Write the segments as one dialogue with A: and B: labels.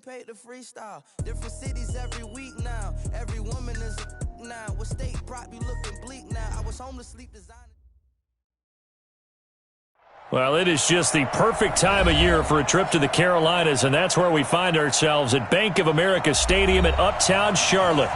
A: paid to freestyle. Different cities every week now. Every woman is a now. What state prop you looking bleak now? I was home to sleep designing.
B: Well, it is just the perfect time of year for a trip to the Carolinas, and that's where we find ourselves at Bank of America Stadium in Uptown Charlotte.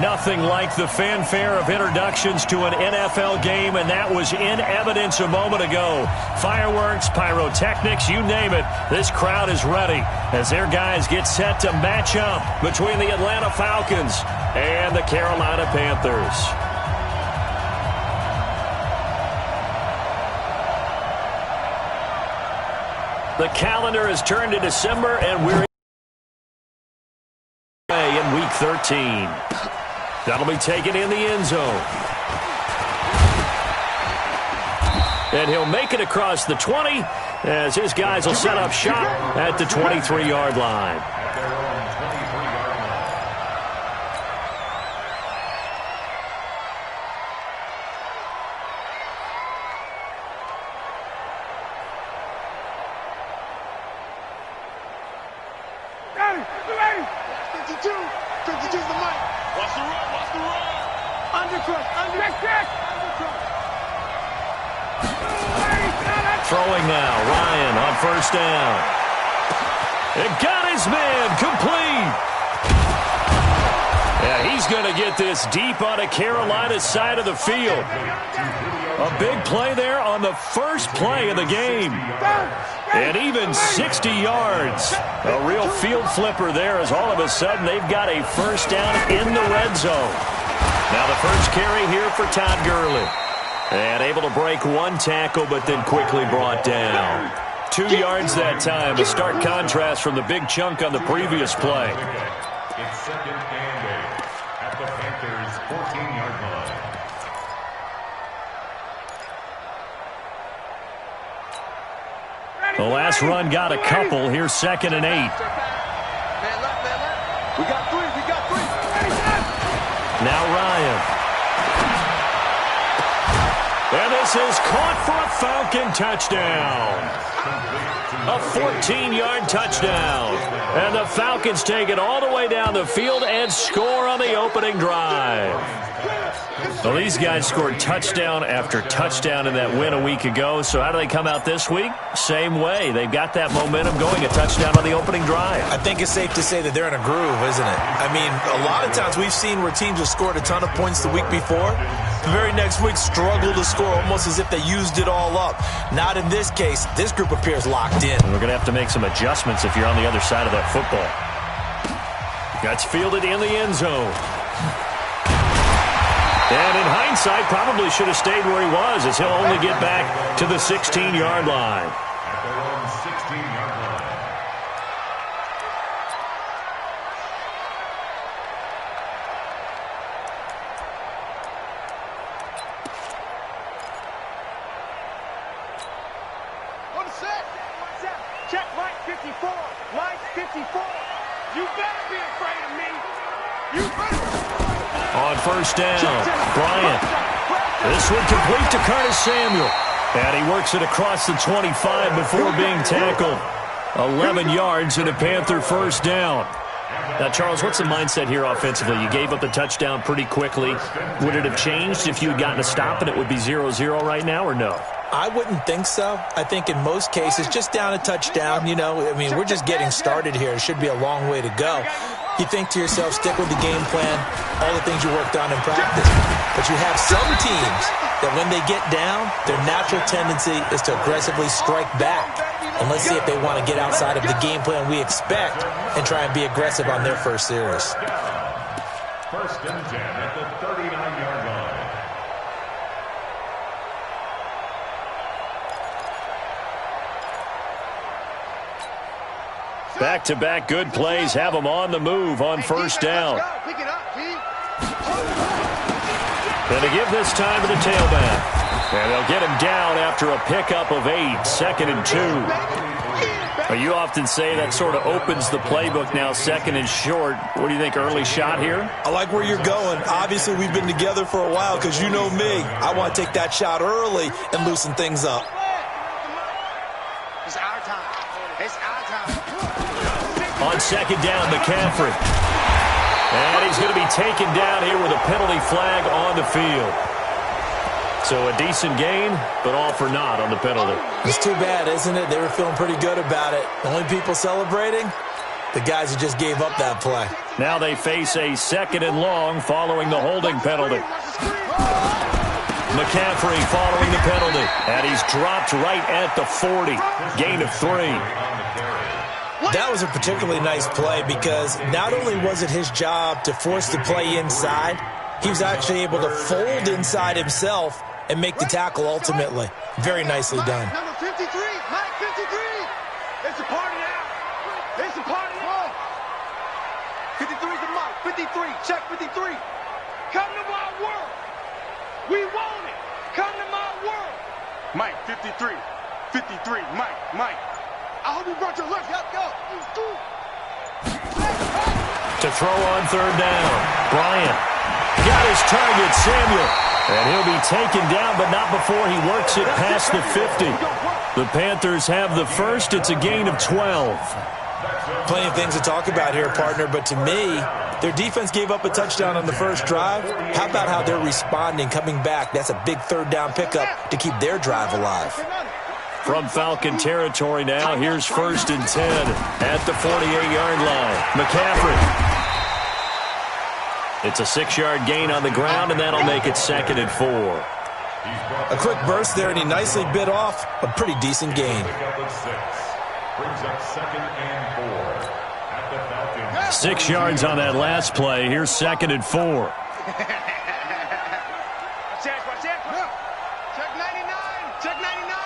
B: Nothing like the fanfare of introductions to an NFL game, and that was in evidence a moment ago. Fireworks, pyrotechnics, you name it. This crowd is ready as their guys get set to match up between the Atlanta Falcons and the Carolina Panthers. The calendar has turned to December, and we're in Week 13. That'll be taken in the end zone. And he'll make it across the 20 as his guys will set up shop at the 23-yard line. Throwing now, Ryan on first down. It got his man complete. Yeah, he's going to get this deep on a Carolina side of the field. A big play there on the first play of the game. And even 60 yards. A real field flipper there as all of a sudden they've got a first down in the red zone. Now the first carry here for Todd Gurley. And able to break one tackle, but then quickly brought down. 2 yards that time, a stark contrast from the big chunk on the previous play.
C: It's second and 8 at the Panthers' 14-yard line.
B: The last run got a couple. Here's second and 8.
D: We got three.
B: Now Ryan. And this is caught for a Falcon touchdown. A 14-yard touchdown. And the Falcons take it all the way down the field and score on the opening drive. Well, these guys scored touchdown after touchdown in that win a week ago. So how do they come out this week? Same way. They've got that momentum going, a touchdown on the opening drive.
E: I think it's safe to say that they're in a groove, isn't it? I mean, a lot of times we've seen where teams have scored a ton of points the week before. The very next week struggle to score almost as if they used it all up. Not in this case. This group appears locked in.
B: And we're going to have to make some adjustments if you're on the other side of that football. That's fielded in the end zone. And in hindsight, probably should have stayed where he was as he'll only get back to the 16-yard line.
C: At their own 16-yard line.
D: One set. Check Mike 54. Mike 54. You better be afraid of me. You better.
B: On first down, Bryant. This one complete to Curtis Samuel. And he works it across the 25 before being tackled. 11 yards and a Panther first down. Now, Charles, what's the mindset here offensively? You gave up the touchdown pretty quickly. Would it have changed if you had gotten a stop and it would be 0-0 right now, or no?
E: I wouldn't think so. I think in most cases, just down a touchdown, you know, I mean, we're just getting started here. It should be a long way to go. You think to yourself, stick with the game plan, all the things you worked on in practice. But you have some teams that when they get down, their natural tendency is to aggressively strike back. And let's see if they want to get outside of the game plan we expect and try and be aggressive on their first series.
C: First and 10 at the 39-yard line.
B: Back-to-back good plays have them on the move on first down. And to give this time to the tailback. And they'll get him down after a pickup of 8, second and 2. Well, you often say that sort of opens the playbook now, second and short. What do you think, early shot here?
E: I like where you're going. Obviously, we've been together for a while because you know me. I want to take that shot early and loosen things up.
D: It's our time. It's our time.
B: On second down, McCaffrey. And he's going to be taken down here with a penalty flag on the field. So a decent gain, but all for naught on the penalty.
E: It's too bad, isn't it? They were feeling pretty good about it. The only people celebrating, the guys who just gave up that play.
B: Now they face a second and long following the holding penalty. McCaffrey following the penalty. And he's dropped right at the 40. Gain of 3.
E: That was a particularly nice play because not only was it his job to force the play inside, he was actually able to fold inside himself and make the tackle ultimately. Very nicely done.
D: Number 53, Mike 53. It's a party now. It's a party now. 53 to Mike, 53, check 53. Come to my world. We want it. Come to my world. Mike 53, 53, Mike. I hope you brought your lunch. Let's go.
B: To throw on third down. Bryant got his target, Samuel. And he'll be taken down, but not before he works it past the 50. The Panthers have the first. It's a gain of 12.
E: Plenty of things to talk about here, partner, but to me, their defense gave up a touchdown on the first drive. How about how they're responding, coming back? That's a big third down pickup to keep their drive alive.
B: From Falcon territory now, here's 1st and 10 at the 48-yard line. McCaffrey. It's a 6-yard gain on the ground, and that'll make it 2nd and 4.
E: A quick burst there, and he nicely bit off a pretty decent gain.
C: Brings up 2nd and 4 at the Falcons.
B: 6 yards on that last play. Here's 2nd and 4.
D: Check 99. Check 99.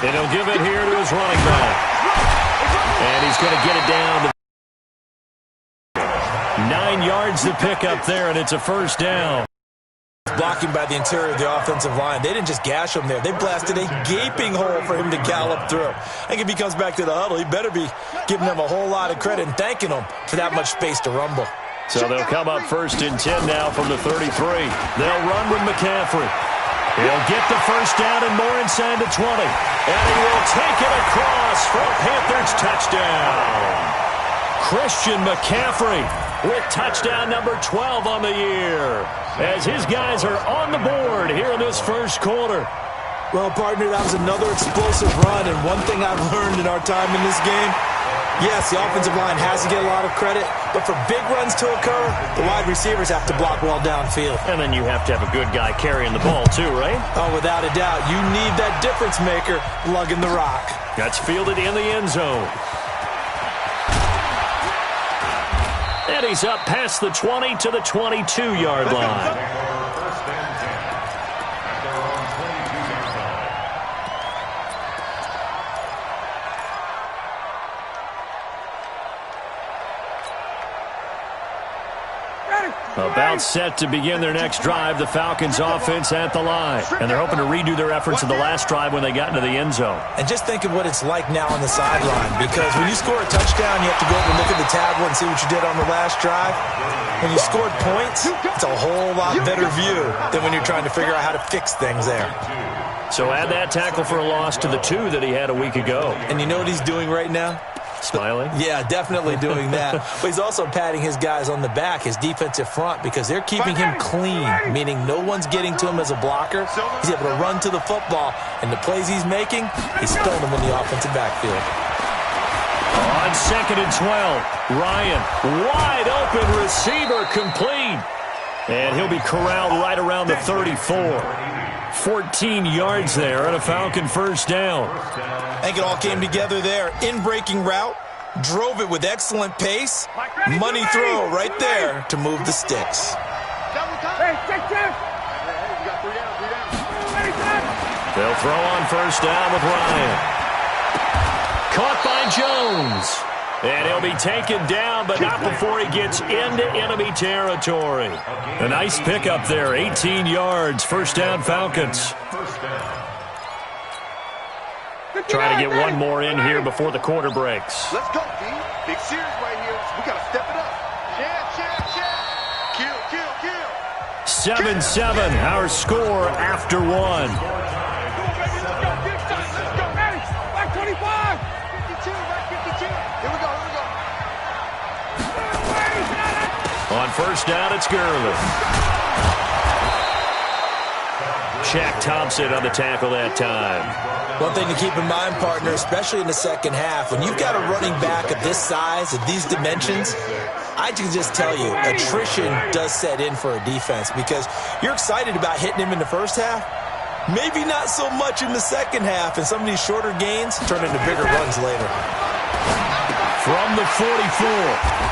B: And he'll give it here to his running back. And he's going to get it down to 9 yards to pick up there, and it's a first down.
E: Blocking by the interior of the offensive line. They didn't just gash him there. They blasted a gaping hole for him to gallop through. I think if he comes back to the huddle, he better be giving them a whole lot of credit and thanking them for that much space to rumble.
B: So they'll come up 1st and 10 now from the 33. They'll run with McCaffrey. He'll get the first down and more inside the 20. And he will take it across for a Panthers touchdown. Christian McCaffrey with touchdown number 12 on the year, as his guys are on the board here in this first quarter.
E: Well, partner, that was another explosive run, and one thing I've learned in our time in this game, yes, the offensive line has to get a lot of credit, but for big runs to occur, the wide receivers have to block well downfield.
B: And then you have to have a good guy carrying the ball too, right?
E: Oh, without a doubt. You need that difference maker lugging the rock.
B: That's fielded in the end zone. And he's up past the 20 to the 22-yard line. About set to begin their next drive, the Falcons offense at the line. And they're hoping to redo their efforts of the last drive when they got into the end zone.
E: And just think of what it's like now on the sideline, because when you score a touchdown, you have to go over and look at the tablet and see what you did on the last drive. When you scored points, it's a whole lot better view than when you're trying to figure out how to fix things there.
B: So add that tackle for a loss to the 2 that he had a week ago.
E: And you know what he's doing right now?
B: Smiling?
E: Yeah, definitely doing that. But he's also patting his guys on the back, his defensive front, because they're keeping him clean, meaning no one's getting to him as a blocker. He's able to run to the football, and the plays he's making, he's spilling them in the offensive backfield.
B: On 2nd and 12, Ryan, wide open receiver, complete. And he'll be corralled right around the 34. 14 yards there and a Falcon first down.
E: I think it all came together there. In-breaking route, drove it with excellent pace. Money throw right there to move the sticks.
D: Hey, check.
B: They'll throw on first down with Ryan. Caught by Jones. And he'll be taken down, but not before he gets into enemy territory. A nice pickup there, 18 yards. First down, Falcons. Trying to get one more in here before the quarter breaks.
D: Let's go, D. Big series right here. We got to step it up. Check. Kill.
B: 7-7, our score after one.
D: Let's go. Back 25. 52, right 52.
B: On first down, it's Gurley. Shaq Thompson on the tackle that time.
E: One thing to keep in mind, partner, especially in the second half, when you've got a running back of this size, of these dimensions, I can just tell you, attrition does set in for a defense because you're excited about hitting him in the first half. Maybe not so much in the second half, and some of these shorter gains turn into bigger runs later.
B: From the 44,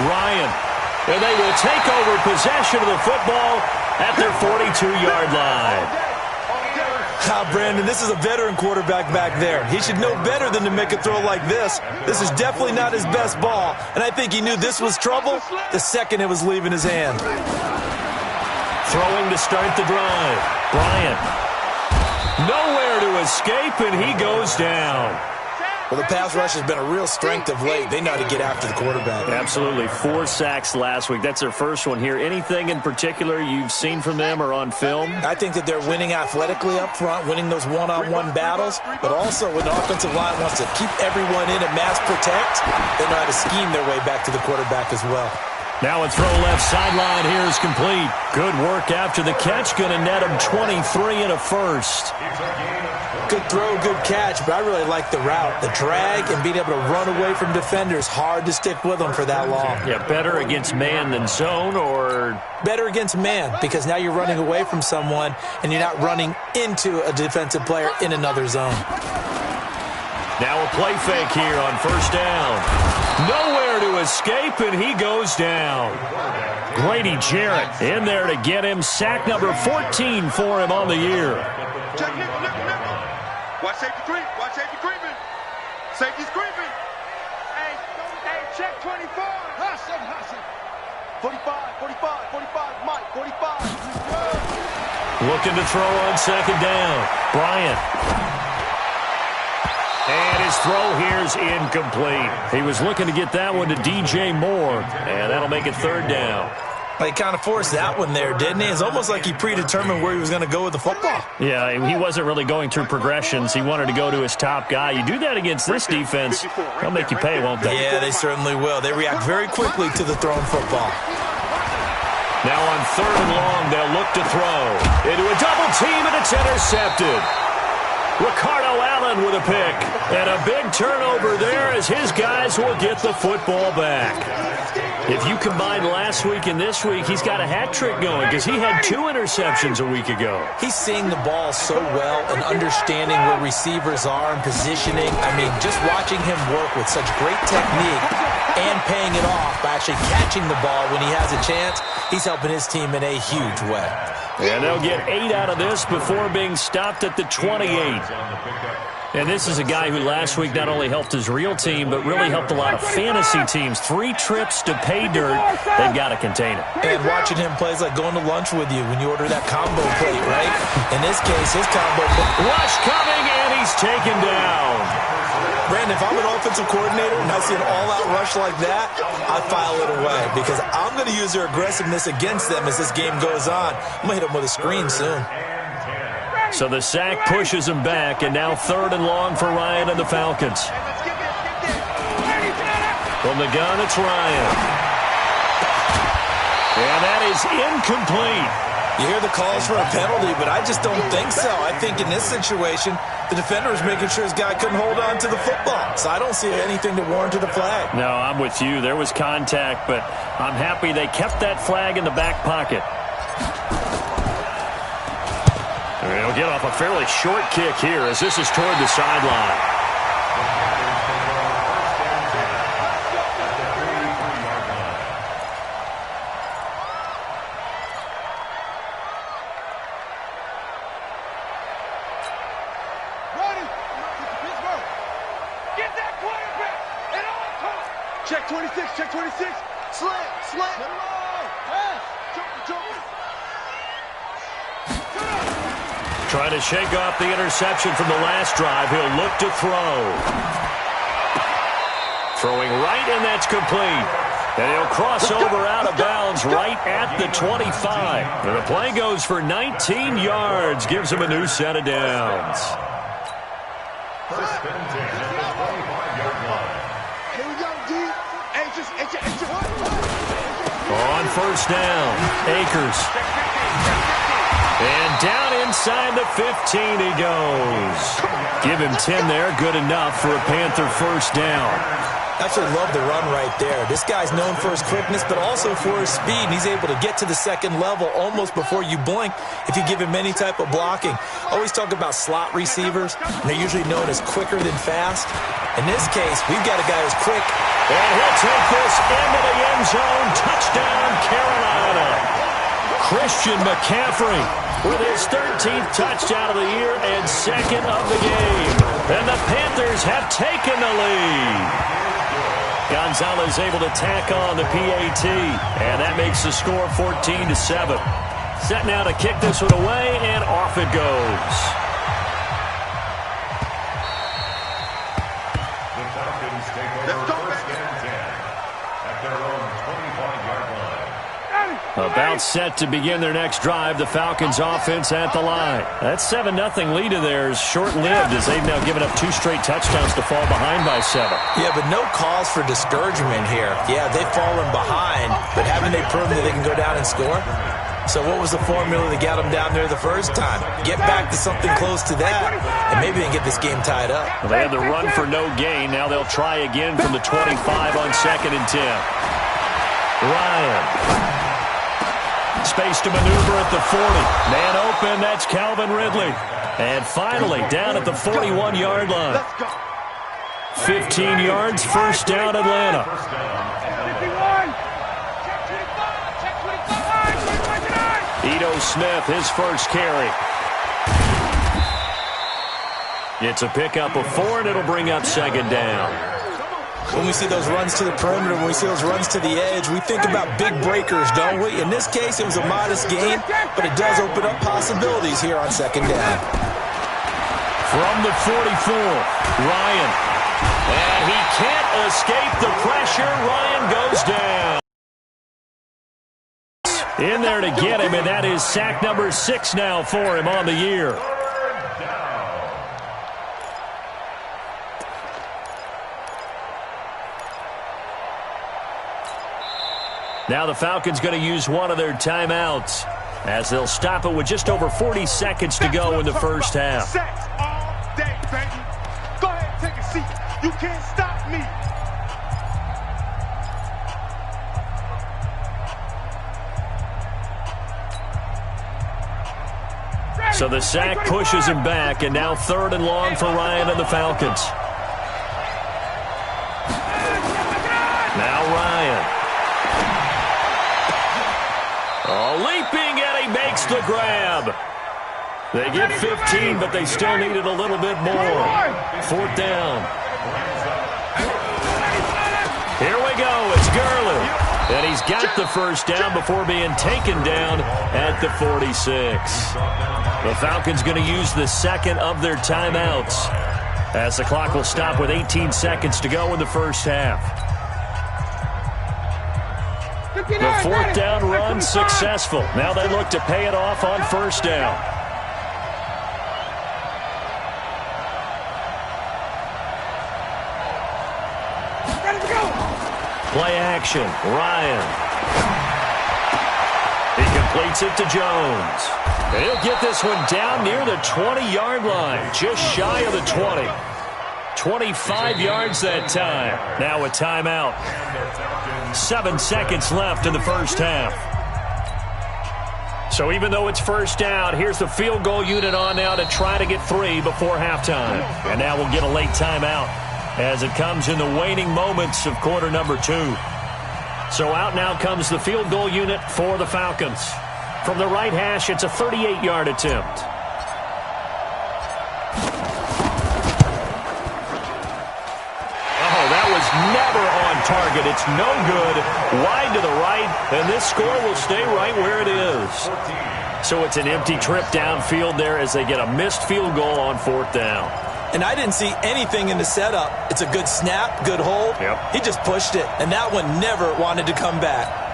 B: Ryan. And they will take over possession of the football at their 42-yard line.
E: Brandon, this is a veteran quarterback back there. He should know better than to make a throw like this. This is definitely not his best ball, and I think he knew this was trouble the second it was leaving his hand.
B: Throwing to start the drive. Bryant. Nowhere to escape, and he goes down.
E: Well, the pass rush has been a real strength of late. They know how to get after the quarterback.
B: Absolutely. 4 sacks last week. That's their first one here. Anything in particular you've seen from them or on film?
E: I think that they're winning athletically up front, winning those one-on-one battles, but also when the offensive line wants to keep everyone in and mass protect, they know how to scheme their way back to the quarterback as well.
B: Now a throw left sideline here is complete. Good work after the catch. Going to net him 23 and a first.
E: Good throw, good catch, but I really like the route. The drag and being able to run away from defenders, hard to stick with them for that long.
B: Yeah, better against man than zone, or?
E: Better against man, because now you're running away from someone and you're not running into a defensive player in another zone.
B: Now a play fake here on first down. Nowhere to escape, and he goes down. Grady Jarrett in there to get him. Sack number 14 for him on the year.
D: Watch safety creep. Watch safety creeping. Safety's creeping. Hey, check 24. Hot 45, 45, 45. Mike, 45.
B: Looking to throw on second down. Bryant. And his throw here is incomplete. He was looking to get that one to DJ Moore, and that'll make it third down.
E: He kind of forced that one there, didn't he? It's almost like he predetermined where he was going to go with the football.
B: Yeah, he wasn't really going through progressions. He wanted to go to his top guy. You do that against this defense, they'll make you pay, won't they?
E: Yeah, they certainly will. They react very quickly to the thrown football.
B: Now on third and long, they'll look to throw. Into a double team, and it's intercepted. Ricardo Allen with a pick. And a big turnover there as his guys will get the football back. If you combine last week and this week, he's got a hat trick going because he had 2 interceptions a week ago.
E: He's seeing the ball so well and understanding where receivers are and positioning. I mean, just watching him work with such great technique and paying it off by actually catching the ball when he has a chance, he's helping his team in a huge way.
B: And they'll get 8 out of this before being stopped at the 28. And this is a guy who last week not only helped his real team, but really helped a lot of fantasy teams. 3 trips to pay dirt. They've got to contain it.
E: And watching him plays like going to lunch with you when you order that combo plate, right? In this case, his combo plate.
B: Rush coming, and he's taken down.
E: Brandon, if I'm an offensive coordinator and I see an all-out rush like that, I file it away because I'm going to use their aggressiveness against them as this game goes on. I'm going to hit them with a screen soon.
B: So the sack pushes him back, and now third and long for Ryan and the Falcons. From the gun, it's Ryan. And that is incomplete.
E: You hear the calls for a penalty, but I just don't think so. I think in this situation, the defender was making sure his guy couldn't hold on to the football. So I don't see anything that warranted a flag.
B: No, I'm with you. There was contact, but I'm happy they kept that flag in the back pocket. They'll get off a fairly short kick here as this is toward the sideline.
D: Get that quarterback and all come. Check 26, check 26. Slant. Pass. Jump.
B: Trying to shake off the interception from the last drive. He'll look to throw. Throwing right, and that's complete. And he'll cross over out of bounds right at the 25. And the play goes for 19 yards. Gives him a new set of downs.
D: Here we go, D.
B: On first down, Akers. And down inside the 15 he goes. Give him 10 there, good enough for a Panther first down.
E: Absolutely love the run right there. This guy's known for his quickness, but also for his speed. And he's able to get to the second level almost before you blink if you give him any type of blocking. Always talk about slot receivers, and they're usually known as quicker than fast. In this case, we've got a guy who's quick.
B: And he'll take this into the end zone. Touchdown, Carolina. Christian McCaffrey with his 13th touchdown of the year and second of the game. And the Panthers have taken the lead. Gonzalez able to tack on the PAT, and that makes the score 14-7. Set now to kick this one away, and off it goes.
C: The Falcons take over first and 10 at their own 25-yard line.
B: About set to begin their next drive, the Falcons offense at the line. That 7-0 lead of theirs short-lived as they've now given up 2 straight touchdowns to fall behind by 7.
E: Yeah, but no cause for discouragement here. Yeah, they've fallen behind, but haven't they proven that they can go down and score? So what was the formula that got them down there the first time? Get back to something close to that, and maybe they can get this game tied up.
B: Well, they had the run for no gain. Now they'll try again from the 25 on 2nd and 10. Ryan. Space to maneuver at the 40. Man open, that's Calvin Ridley. And finally, down at the 41-yard line. 15 yards, first down, Atlanta. Ito Smith, his first carry. It's a pickup of 4, and it'll bring up second down.
E: When we see those runs to the perimeter, when we see those runs to the edge, we think about big breakers, don't we? In this case, it was a modest gain, but it does open up possibilities here on second down.
B: From the 44, Ryan. And he can't escape the pressure. Ryan goes down. In there to get him, and that is sack number 6 now for him on the year. Now the Falcons going to use one of their timeouts as they'll stop it with just over 40 seconds to go in the first half.
D: Sacks all day, baby. Go ahead and take a seat. You can't stop me.
B: So the sack pushes him back, and now 3rd and long for Ryan and the Falcons. Now Ryan. Oh, leaping, and he makes the grab. They get 15, but they still needed a little bit more. 4th down. Here we go. It's Gurley. And he's got the first down before being taken down at the 46. The Falcons going to use the second of their timeouts as the clock will stop with 18 seconds to go in the first half. The 4th down run successful. Now they look to pay it off on first down. Play action. Ryan. He completes it to Jones. And he'll get this one down near the 20-yard line. Just shy of the 20. 25 yards that time. Now a timeout. 7 seconds left in the first half. So even though it's first down, here's the field goal unit on now to try to get 3 before halftime. And now we'll get a late timeout as it comes in the waning moments of quarter number 2. So out now comes the field goal unit for the Falcons. From the right hash, it's a 38-yard attempt. Never on target. It's no good. Wide to the right, and this score will stay right where it is. So it's an empty trip downfield there as they get a missed field goal on 4th down.
E: And I didn't see anything in the setup. It's a good snap, good hold.
B: Yep.
E: He just pushed it, and that one never wanted to come back.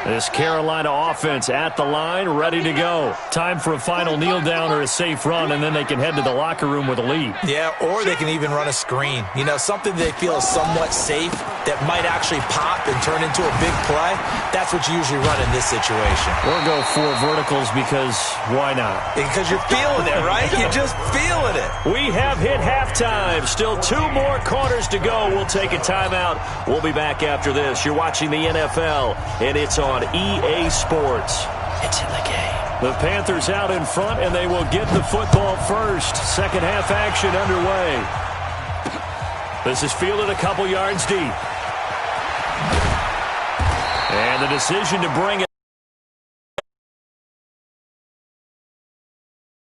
B: This Carolina offense at the line, ready to go. Time for a final kneel down or a safe run, and then they can head to the locker room with a lead.
E: Yeah, or they can even run a screen. You know, something they feel is somewhat safe. that might actually pop and turn into a big play, that's what you usually run in this situation.
B: Or go 4 verticals because why not?
E: Because you're feeling it, right? You're just feeling it.
B: We have hit halftime. Still 2 more quarters to go. We'll take a timeout. We'll be back after this. You're watching the NFL, and it's on EA Sports.
E: It's in the game.
B: The Panthers out in front, and they will get the football first. Second half action underway. This is fielded a couple yards deep. And the decision to bring it